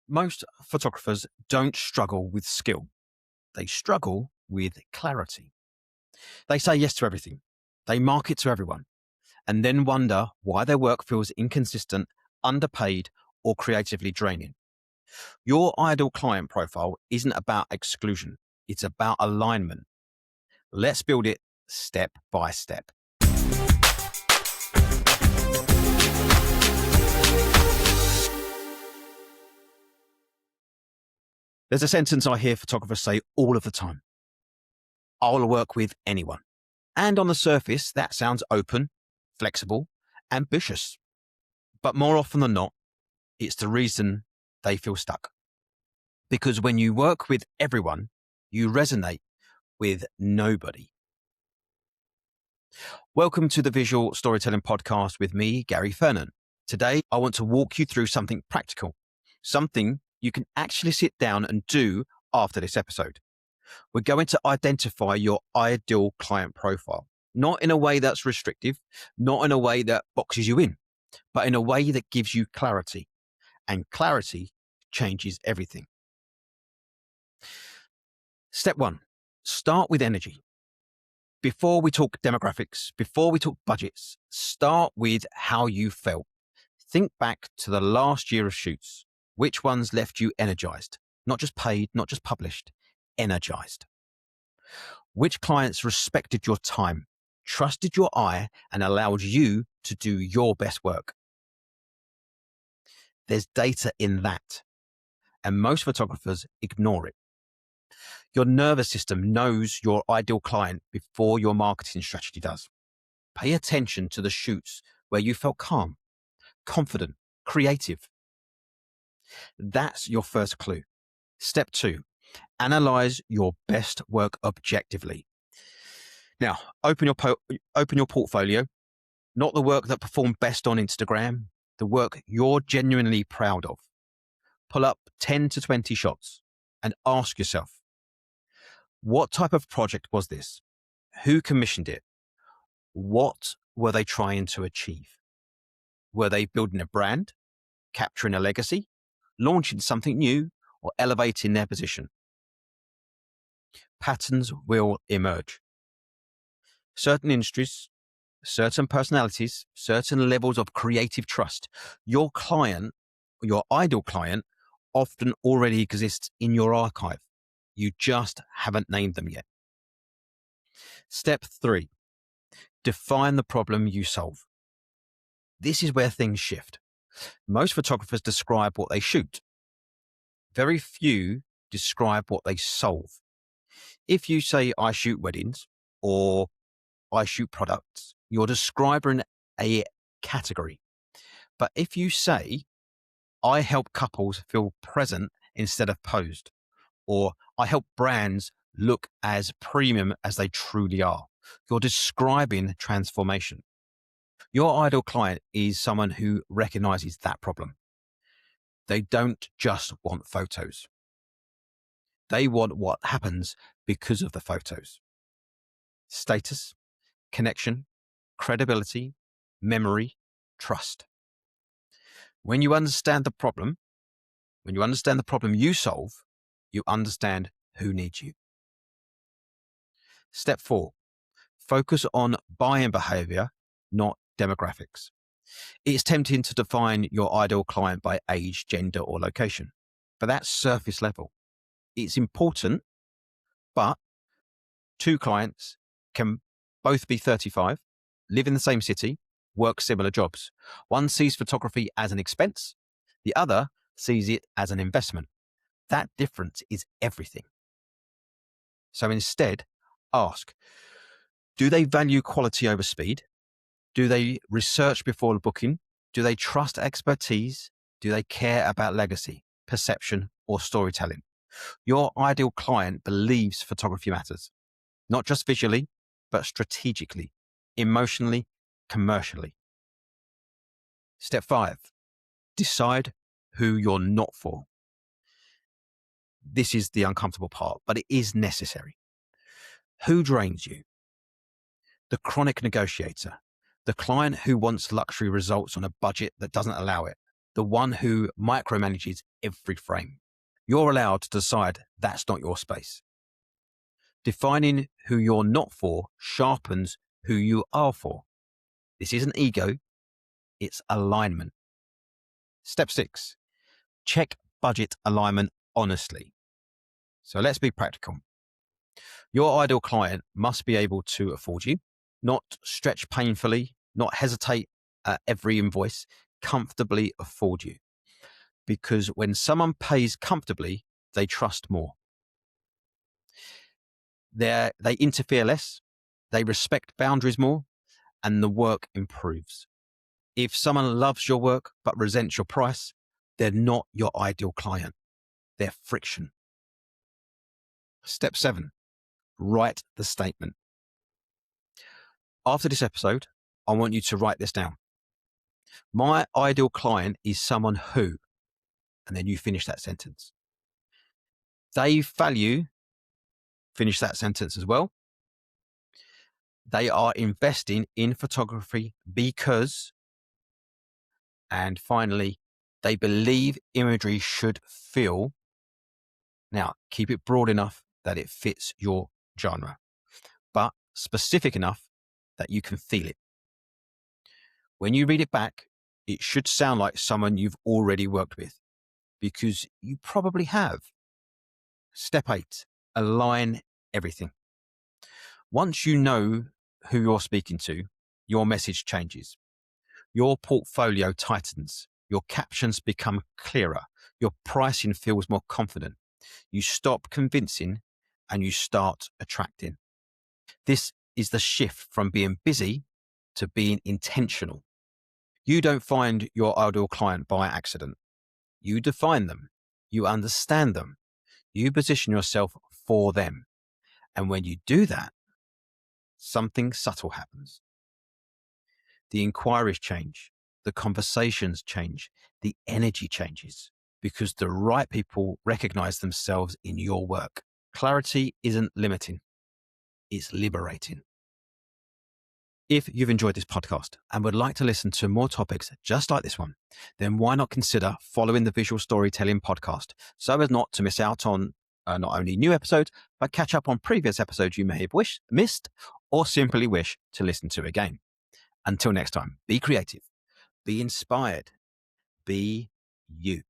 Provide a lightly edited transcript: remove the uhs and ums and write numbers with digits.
Most photographers don't struggle with skill. They struggle with clarity. They say yes to everything. They market to everyone and then wonder why their work feels inconsistent, underpaid, or creatively draining. Your ideal client profile isn't about exclusion. It's about alignment. Let's build it step by step. There's a sentence I hear photographers say all of the time. I'll work with anyone. And on the surface, that sounds open, flexible, ambitious. But more often than not, it's the reason they feel stuck. Because when you work with everyone, you resonate with nobody. Welcome to the Visual Storytelling Podcast with me, Gary Fernon. Today, I want to walk you through something practical, something you can actually sit down and do after this episode. We're going to identify your ideal client profile, not in a way that's restrictive, not in a way that boxes you in, but in a way that gives you clarity. And clarity changes everything. Step one, start with energy. Before we talk demographics, before we talk budgets, start with how you felt. Think back to the last year of shoots. Which ones left you energized? Not just paid, not just published, energized. Which clients respected your time, trusted your eye, and allowed you to do your best work? There's data in that, and most photographers ignore it. Your nervous system knows your ideal client before your marketing strategy does. Pay attention to the shoots where you felt calm, confident, creative. That's your first clue. Step two, analyze your best work objectively. Now, open your portfolio, not the work that performed best on Instagram, the work you're genuinely proud of. Pull up 10 to 20 shots and ask yourself, what type of project was this? Who commissioned it? What were they trying to achieve? Were they building a brand, capturing a legacy, launching something new, or elevating their position? Patterns will emerge. Certain industries, certain personalities, certain levels of creative trust. Your client, your ideal client, often already exists in your archive. You just haven't named them yet. Step three, define the problem you solve. This is where things shift. Most photographers describe what they shoot. Very few describe what they solve. If you say, I shoot weddings or I shoot products, you're describing a category. But if you say, I help couples feel present instead of posed, or I help brands look as premium as they truly are, you're describing transformation. Your ideal client is someone who recognizes that problem. They don't just want photos. They want what happens because of the photos. Status, connection, credibility, memory, trust. When you understand the problem you solve, you understand who needs you. Step four, focus on buying behavior, not demographics. It's tempting to define your ideal client by age, gender, or location, but that's surface level. It's important, but two clients can both be 35, live in the same city, work similar jobs. One sees photography as an expense. The other sees it as an investment. That difference is everything. So instead, ask, do they value quality over speed? Do they research before booking? Do they trust expertise? Do they care about legacy, perception, or storytelling? Your ideal client believes photography matters, not just visually, but strategically, emotionally, commercially. Step five, decide who you're not for. This is the uncomfortable part, but it is necessary. Who drains you? The chronic negotiator, the client who wants luxury results on a budget that doesn't allow it, the one who micromanages every frame. You're allowed to decide that's not your space. Defining who you're not for sharpens who you are for. This isn't ego, it's alignment. Step 6, check budget alignment honestly. So let's be practical. Your ideal client must be able to afford you, not stretch painfully, not hesitate at every invoice, comfortably afford you. Because when someone pays comfortably, they trust more. They interfere less, they respect boundaries more, and the work improves. If someone loves your work but resents your price, they're not your ideal client. They're friction. Step 7, write the statement. After this episode, I want you to write this down. My ideal client is someone who, and then you finish that sentence. They value, finish that sentence as well. They are investing in photography because, and finally, they believe imagery should feel. Now, keep it broad enough that it fits your genre, but specific enough that you can feel it. When you read it back, it should sound like someone you've already worked with, because you probably have. Step 8, align everything. Once you know who you're speaking to, your message changes. Your portfolio tightens. Your captions become clearer. Your pricing feels more confident. You stop convincing and you start attracting. This is the shift from being busy to being intentional. You don't find your ideal client by accident. You define them. You understand them. You position yourself for them. And when you do that, something subtle happens. The inquiries change. The conversations change. The energy changes because the right people recognize themselves in your work. Clarity isn't limiting. It's liberating. If you've enjoyed this podcast and would like to listen to more topics just like this one, then why not consider following the Visual Storytelling Podcast so as not to miss out on not only new episodes, but catch up on previous episodes you may have missed or simply wish to listen to again. Until next time, be creative, be inspired, be you.